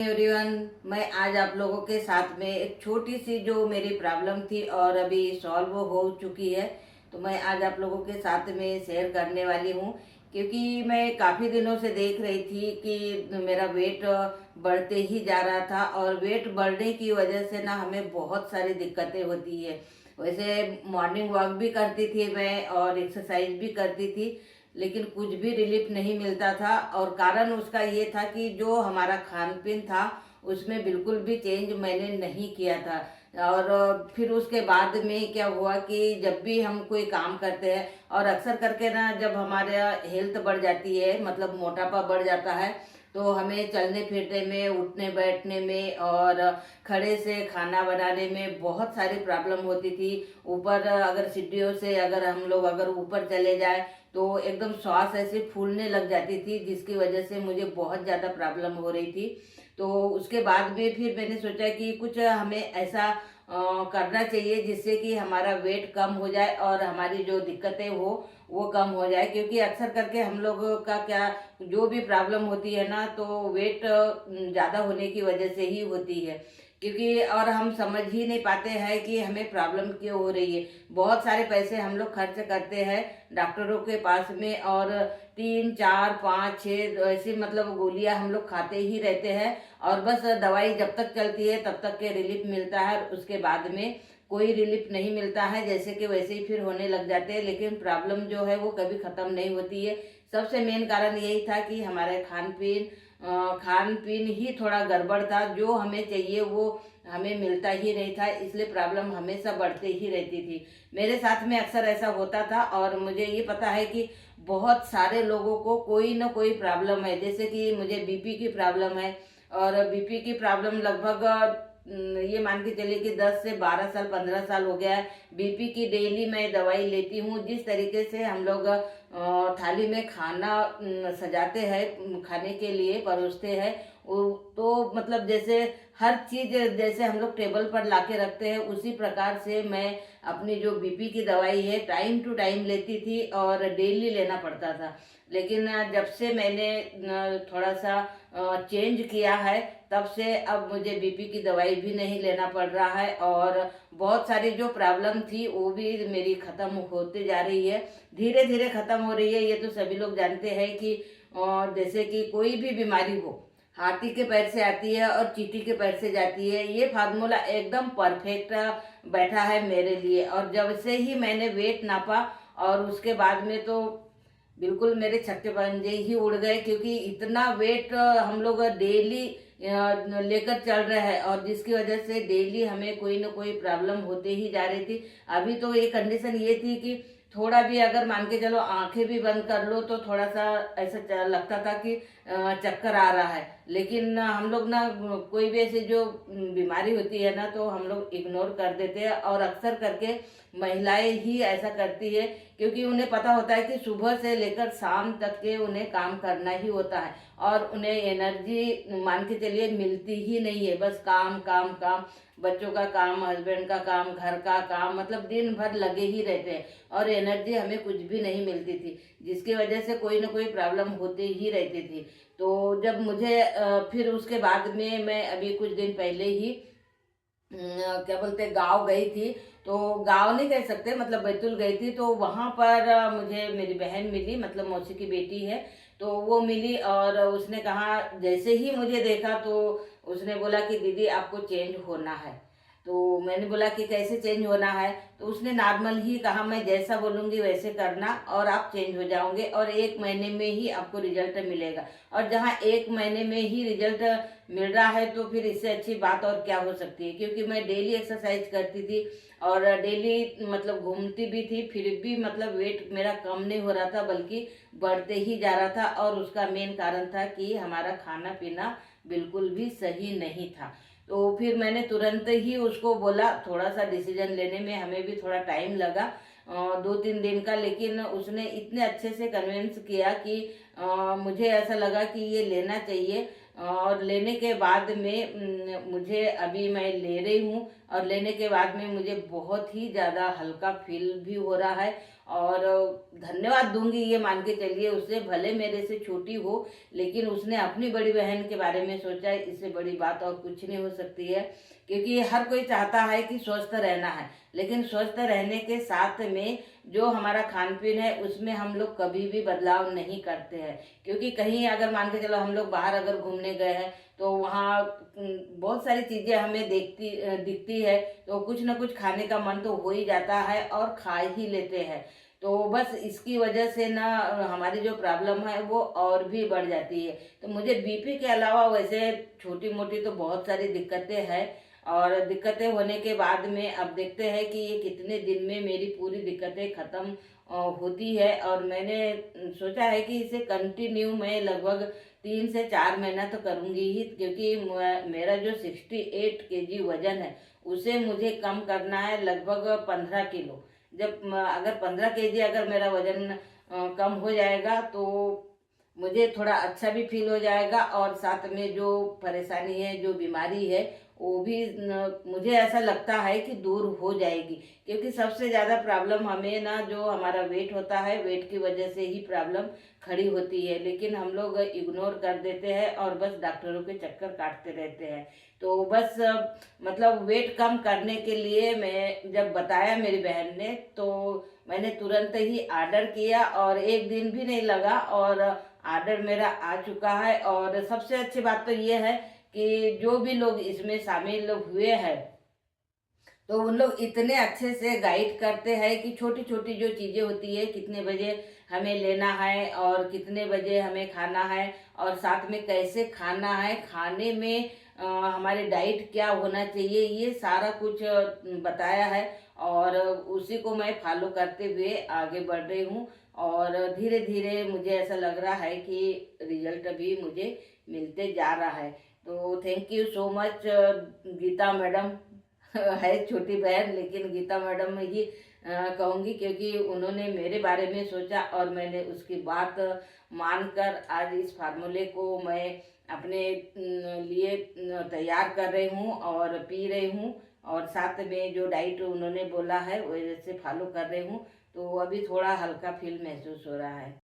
Everyone, मैं आज आप लोगों के साथ में एक छोटी सी जो मेरी प्रॉब्लम थी और अभी सॉल्व हो चुकी है, तो मैं आज आप लोगों के साथ में शेयर करने वाली हूँ। क्योंकि मैं काफ़ी दिनों से देख रही थी कि मेरा वेट बढ़ते ही जा रहा था और वेट बढ़ने की वजह से ना हमें बहुत सारी दिक्कतें होती है। वैसे मॉर्निंग वॉक भी करती थी मैं और एक्सरसाइज भी करती थी, लेकिन कुछ भी रिलीफ नहीं मिलता था। और कारण उसका ये था कि जो हमारा खान पीन था उसमें बिल्कुल भी चेंज मैंने नहीं किया था। और फिर उसके बाद में क्या हुआ कि जब भी हम कोई काम करते हैं और अक्सर करके ना जब हमारा हेल्थ बढ़ जाती है, मतलब मोटापा बढ़ जाता है, तो हमें चलने फिरने में, उठने बैठने में और खड़े से खाना बनाने में बहुत सारी प्रॉब्लम होती थी। ऊपर अगर सीढ़ियों से अगर हम लोग अगर ऊपर चले जाए तो एकदम श्वास ऐसे फूलने लग जाती थी, जिसकी वजह से मुझे बहुत ज़्यादा प्रॉब्लम हो रही थी। तो उसके बाद में फिर मैंने सोचा कि कुछ हमें ऐसा करना चाहिए जिससे कि हमारा वेट कम हो जाए और हमारी जो दिक्कतें हो वो कम हो जाए। क्योंकि अक्सर करके हम लोग का क्या, जो भी प्रॉब्लम होती है ना, तो वेट ज़्यादा होने की वजह से ही होती है। क्योंकि और हम समझ ही नहीं पाते हैं कि हमें प्रॉब्लम क्यों हो रही है। बहुत सारे पैसे हम लोग खर्च करते हैं डॉक्टरों के पास में, और 3 4 5 6 ऐसी मतलब गोलियां हम लोग खाते ही रहते हैं। और बस दवाई जब तक चलती है तब तक के रिलीफ मिलता है, उसके बाद में कोई रिलीफ नहीं मिलता है। जैसे कि वैसे ही फिर होने लग जाते हैं, लेकिन प्रॉब्लम जो है वो कभी ख़त्म नहीं होती है। सबसे मेन कारण यही था कि हमारे खान पीन ही थोड़ा गड़बड़ था। जो हमें चाहिए वो हमें मिलता ही नहीं था, इसलिए प्रॉब्लम हमेशा बढ़ते ही रहती थी। मेरे साथ में अक्सर ऐसा होता था और मुझे ये पता है कि बहुत सारे लोगों को कोई ना कोई प्रॉब्लम है। जैसे कि मुझे बीपी की प्रॉब्लम है, और बीपी की प्रॉब्लम लगभग ये मान के चलिए कि 10 से 12 साल 15 साल हो गया है। बीपी की डेली मैं दवाई लेती हूँ। जिस तरीके से हम लोग थाली में खाना सजाते हैं, खाने के लिए परोसते हैं, तो मतलब जैसे हर चीज जैसे हम लोग टेबल पर लाके रखते हैं, उसी प्रकार से मैं अपनी जो बीपी की दवाई है टाइम टू टाइम लेती थी और डेली लेना पड़ता था। लेकिन जब से मैंने थोड़ा सा चेंज किया है, तब से अब मुझे बीपी की दवाई भी नहीं लेना पड़ रहा है और बहुत सारी जो प्रॉब्लम थी वो भी मेरी ख़त्म होते जा रही है। धीरे धीरे ख़त्म हो रही है। ये तो सभी लोग जानते हैं कि जैसे कि कोई भी बीमारी हो, हाथी के पैर से आती है और चींटी के पैर से जाती है। ये फार्मूला एकदम परफेक्ट बैठा है मेरे लिए। और जब से ही मैंने वेट नापा और उसके बाद में तो बिल्कुल मेरे छक्के पंजे ही उड़ गए। क्योंकि इतना वेट हम लोग डेली लेकर चल रहे हैं, और जिसकी वजह से डेली हमें कोई ना कोई प्रॉब्लम होते ही जा रही थी। अभी तो ये कंडीशन ये थी कि थोड़ा भी अगर मान के चलो आंखें भी बंद कर लो तो थोड़ा सा ऐसा लगता था कि चक्कर आ रहा है। लेकिन हम लोग ना कोई भी ऐसी जो बीमारी होती है ना, तो हम लोग इग्नोर कर देते हैं। और अक्सर करके महिलाएं ही ऐसा करती है, क्योंकि उन्हें पता होता है कि सुबह से लेकर शाम तक के उन्हें काम करना ही होता है और उन्हें एनर्जी मान के चलिए मिलती ही नहीं है। बस काम काम काम, बच्चों का काम, हस्बैंड का काम, घर का काम, मतलब दिन भर लगे ही रहते हैं और एनर्जी हमें कुछ भी नहीं मिलती थी, जिसकी वजह से कोई ना कोई प्रॉब्लम होते ही रहती थी। तो जब मुझे फिर उसके बाद में मैं अभी कुछ दिन पहले ही क्या बोलते गांव गई थी। तो गांव नहीं कह सकते, मतलब बैतूल गई थी। तो वहां पर मुझे मेरी बहन मिली, मतलब मौसी की बेटी है। तो वो मिली और उसने कहा, जैसे ही मुझे देखा तो उसने बोला कि दीदी आपको चेंज होना है। तो मैंने बोला कि कैसे चेंज होना है। तो उसने नॉर्मल ही कहा, मैं जैसा बोलूँगी वैसे करना और आप चेंज हो जाओगे और 1 महीने में ही आपको रिजल्ट मिलेगा। और जहाँ 1 महीने में ही रिजल्ट मिल रहा है तो फिर इससे अच्छी बात और क्या हो सकती है। क्योंकि मैं डेली एक्सरसाइज करती थी और डेली मतलब घूमती भी थी, फिर भी मतलब वेट मेरा कम नहीं हो रहा था, बल्कि बढ़ते ही जा रहा था। और उसका मेन कारण था कि हमारा खाना पीना बिल्कुल भी सही नहीं था। तो फिर मैंने तुरंत ही उसको बोला, थोड़ा सा डिसीजन लेने में हमें भी थोड़ा टाइम लगा 2 3 दिन का। लेकिन उसने इतने अच्छे से कन्विंस किया कि मुझे ऐसा लगा कि ये लेना चाहिए। और लेने के बाद में मुझे अभी मैं ले रही हूँ और लेने के बाद में मुझे बहुत ही ज़्यादा हल्का फील भी हो रहा है। और धन्यवाद दूंगी, ये मान के चलिए उसे, भले मेरे से छोटी हो लेकिन उसने अपनी बड़ी बहन के बारे में सोचा। इससे बड़ी बात और कुछ नहीं हो सकती है, क्योंकि हर कोई चाहता है कि स्वस्थ रहना है, लेकिन स्वस्थ रहने के साथ में जो हमारा खान पीन है उसमें हम लोग कभी भी बदलाव नहीं करते हैं। क्योंकि कहीं अगर मान के चलो हम लोग बाहर अगर घूमने गए हैं तो वहाँ बहुत सारी चीज़ें हमें दिखती है, तो कुछ ना कुछ खाने का मन तो हो ही जाता है और खा ही लेते हैं। तो बस इसकी वजह से ना हमारी जो प्रॉब्लम है वो और भी बढ़ जाती है। तो मुझे बीपी के अलावा वैसे छोटी मोटी तो बहुत सारी दिक्कतें हैं, और दिक्कतें होने के बाद में अब देखते हैं कि ये कितने दिन में मेरी पूरी दिक्कतें ख़त्म होती है। और मैंने सोचा है कि इसे कंटिन्यू मैं लगभग 3 से 4 महीना तो करूँगी ही, क्योंकि मेरा जो 68 kg वजन है उसे मुझे कम करना है लगभग 15 किलो। जब अगर 15 kg अगर मेरा वजन कम हो जाएगा तो मुझे थोड़ा अच्छा भी फील हो जाएगा, और साथ में जो परेशानी है, जो बीमारी है, वो भी मुझे ऐसा लगता है कि दूर हो जाएगी। क्योंकि सबसे ज़्यादा प्रॉब्लम हमें ना जो हमारा वेट होता है, वेट की वजह से ही प्रॉब्लम खड़ी होती है, लेकिन हम लोग इग्नोर कर देते हैं और बस डॉक्टरों के चक्कर काटते रहते हैं। तो बस मतलब वेट कम करने के लिए मैं जब बताया मेरी बहन ने, तो मैंने तुरंत ही ऑर्डर किया और एक दिन भी नहीं लगा और ऑर्डर मेरा आ चुका है। और सबसे अच्छी बात तो ये है कि जो भी लोग इसमें शामिल हुए हैं तो उन लोग इतने अच्छे से गाइड करते हैं कि छोटी छोटी जो चीज़ें होती है, कितने बजे हमें लेना है और कितने बजे हमें खाना है, और साथ में कैसे खाना है, खाने में हमारी डाइट क्या होना चाहिए, ये सारा कुछ बताया है। और उसी को मैं फॉलो करते हुए आगे बढ़ रही हूँ, और धीरे धीरे मुझे ऐसा लग रहा है कि रिजल्ट भी मुझे मिलते जा रहा है। तो thank you so much Geeta madam. है छोटी बहन, लेकिन गीता मैडम में ही कहूँगी, क्योंकि उन्होंने मेरे बारे में सोचा और मैंने उसकी बात मानकर आज इस फार्मूले को मैं अपने लिए तैयार कर रही हूँ और पी रही हूँ, और साथ में जो डाइट उन्होंने बोला है वैसे फॉलो कर रही हूँ। तो अभी थोड़ा हल्का फील महसूस हो रहा है।